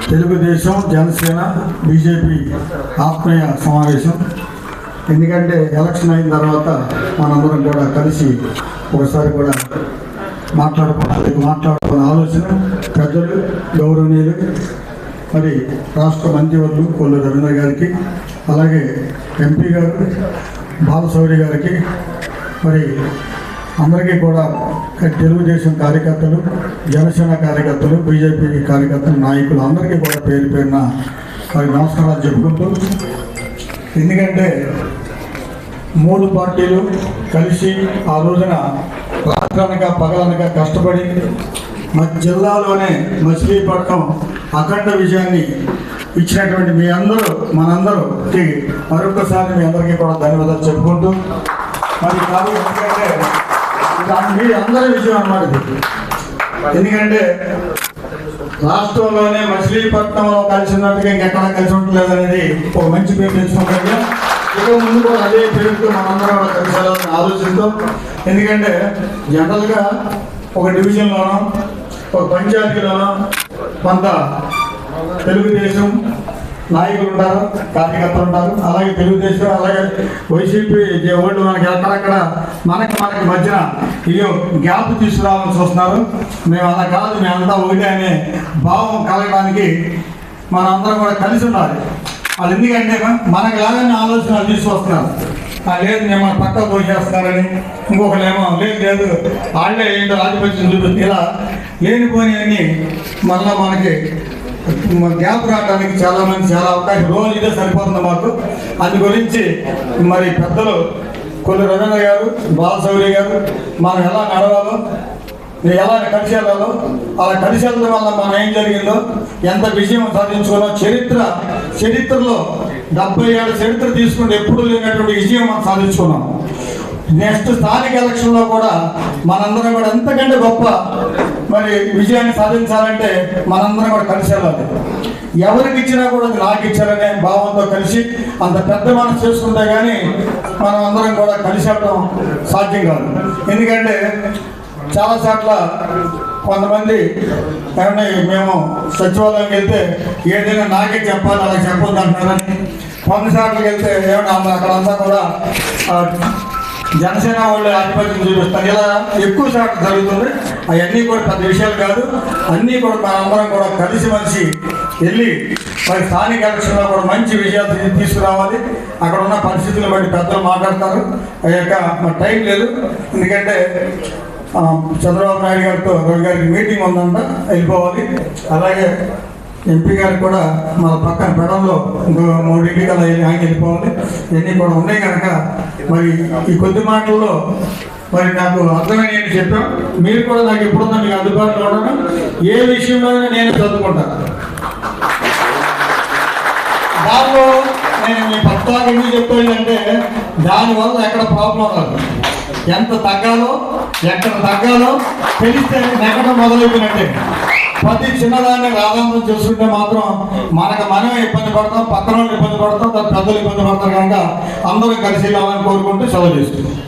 Telugu Desam, Janasena, BJP ఆత్మీయ సమావేశం. ఎందుకంటే ఎలక్షన్ అయిన తర్వాత మనందరం కూడా కలిసి ఒకసారి కూడా మాట్లాడుకున్న ఆలోచన పెద్దలు, గౌరవనీయులు, మరి రాష్ట్ర మంత్రివర్యులు కొల్లు రవీంద్ర గారికి, అలాగే ఎంపీ గారు బాలశౌరి గారికి, మరి అందరికీ కూడా తెలుగుదేశం కార్యకర్తలు, జనసేన కార్యకర్తలు, బీజేపీ కార్యకర్తలు, నాయకులు అందరికీ కూడా పేరు పేరున మరి నమస్కారాలు చెప్పుకుంటూ, ఎందుకంటే 3 పార్టీలు కలిసి ఆ రోజున రాత్రనక పగలనక కష్టపడి మన జిల్లాలోనే మచిలీపట్నం అఖండ విజయాన్ని ఇచ్చినటువంటి మీ అందరూ మనందరూకి మరొకసారి మీ అందరికీ కూడా ధన్యవాదాలు చెప్పుకుంటూ, మరి కాదు ఎందుకంటే మీ అందరి విజయం అన్నమాట ఇది. ఎందుకంటే రాష్ట్రంలోనే మచిలీపట్నంలో కలిసి ఉన్నట్టుగా ఇంకెక్కడ కలిసి ఉండలేదనేది ఒక మంచి పేరు తెచ్చుకుంటాం. ఇక ముందు కూడా అదే పేరుతో మనందరం కూడా కలిసి వెళ్ళాలని ఆలోచనతో, ఎందుకంటే జనరల్గా ఒక డివిజన్లోనో ఒక పంచాయతీలోనో కొంత తెలుగుదేశం నాయకులు ఉంటారు, కార్యకర్తలు ఉంటారు, అలాగే తెలుగుదేశం, అలాగే వైసీపీ వాళ్ళు మనకి అక్కడక్కడ మనకి మధ్యన ఇయో గ్యాప్ తీసుకురావాలని చూస్తున్నారు. మేము అలా కాదు, మేమంతా ఒకటే అనే భావం కలగడానికి మనందరం కూడా కలిసి ఉండాలి. వాళ్ళు ఎందుకంటే మనకు లాగానే ఆలోచనలు తీసుకొస్తున్నారు. లేదు మేము మన పక్క పోసేస్తారని, ఇంకొకరేమో లేదు వాళ్ళే ఏంటో ఆధిపత్యం చూపిస్తుంది, ఇలా లేనిపోని అని మళ్ళీ మనకి గ్యాప్ రావడానికి చాలామంది చాలా అవకాశం రోజు ఇదే సరిపోతుంది మాకు. అందు గురించి మరి పెద్దలు కొల్లు రవీంద్ర గారు, బాలశౌరి గారు మనం ఎలా నడవాలో, ఎలా కలిసి వెళ్ళాలో, అలా కలిసి వెళ్ళడం వల్ల మనం ఏం జరిగిందో, ఎంత విజయం సాధించుకున్నో చరిత్రలో 70 ఏళ్ళ చరిత్ర తీసుకుంటే ఎప్పుడు లేనటువంటి విజయం మనం సాధించుకున్నాం. నెక్స్ట్ స్థానిక ఎలక్షన్లో కూడా మనందరం కూడా ఎంతకంటే గొప్ప మరి విజయాన్ని సాధించాలంటే మనందరం కూడా కలిసి వెళ్ళాలి. ఎవరికి ఇచ్చినా కూడా నాకు ఇచ్చారనే భావంతో కలిసి అంత పెద్ద మనసు చేసుకుంటే కానీ మనం అందరం కూడా కలిసి వెళ్ళడం సాధ్యం కాదు. ఎందుకంటే చాలా చోట్ల కొంతమంది ఏమన్నా మేము సచివాలయంకి వెళ్తే ఏదైనా నాకే చెప్పాలి, అలా చెప్పొద్దు అంటున్నారని, కొన్నిసార్లు వెళ్తే ఏమన్నా అక్కడంతా కూడా జనసేన వాళ్ళు ఆధిపత్యం చూపిస్తారు. ఇలా ఎక్కువ శాతం జరుగుతుంది. అవన్నీ కూడా పెద్ద విషయాలు కాదు. అన్నీ కూడా మనందరం కూడా కలిసి మనిషి వెళ్ళి మరి స్థానిక ఎలక్షన్లో కూడా మంచి విజయాలు తీసుకురావాలి. అక్కడ ఉన్న పరిస్థితులను బట్టి పెద్దలు మాట్లాడతారు. ఆ యొక్క టైం లేదు, ఎందుకంటే చంద్రబాబు నాయుడు గారితో రవి గారికి మీటింగ్ ఉందంట, వెళ్ళిపోవాలి. అలాగే ఎంపీ గారికి కూడా మన పక్కన పెడంలో ఇంకో 3 ఇంటికల్లా ఆయన వెళ్ళిపోవాలి. ఇవన్నీ కూడా ఉన్నాయి కనుక మరి ఈ కొద్ది మాటల్లో మరి నాకు అర్థమని నేను చెప్పాను. మీరు కూడా నాకు ఎప్పుడున్నా మీకు అందుబాటులో ఉన్నాను. ఏ విషయంలోనే నేను చదువుకుంటాను. దానిలో నేను మీ పత్రాలు ఎందుకు చెప్పేదంటే దానివల్ల ఎక్కడ ప్రాబ్లం రాదు. ఎంత తగ్గాలో ఎక్కడ తగ్గాలో తెలిస్తే నెగ్గడం మొదలైపోయినట్టే. ప్రతి చిన్నదాన్ని రాధాంతం చూసుకుంటే మాత్రం మనమే ఇబ్బంది పడతాం, పక్కన వాళ్ళు ఇబ్బంది పడతాం, పెద్దలు ఇబ్బంది పడతారు. కనుక అందరూ కలిసి వెళ్ళాలని కోరుకుంటూ సెలవు చేస్తుంది.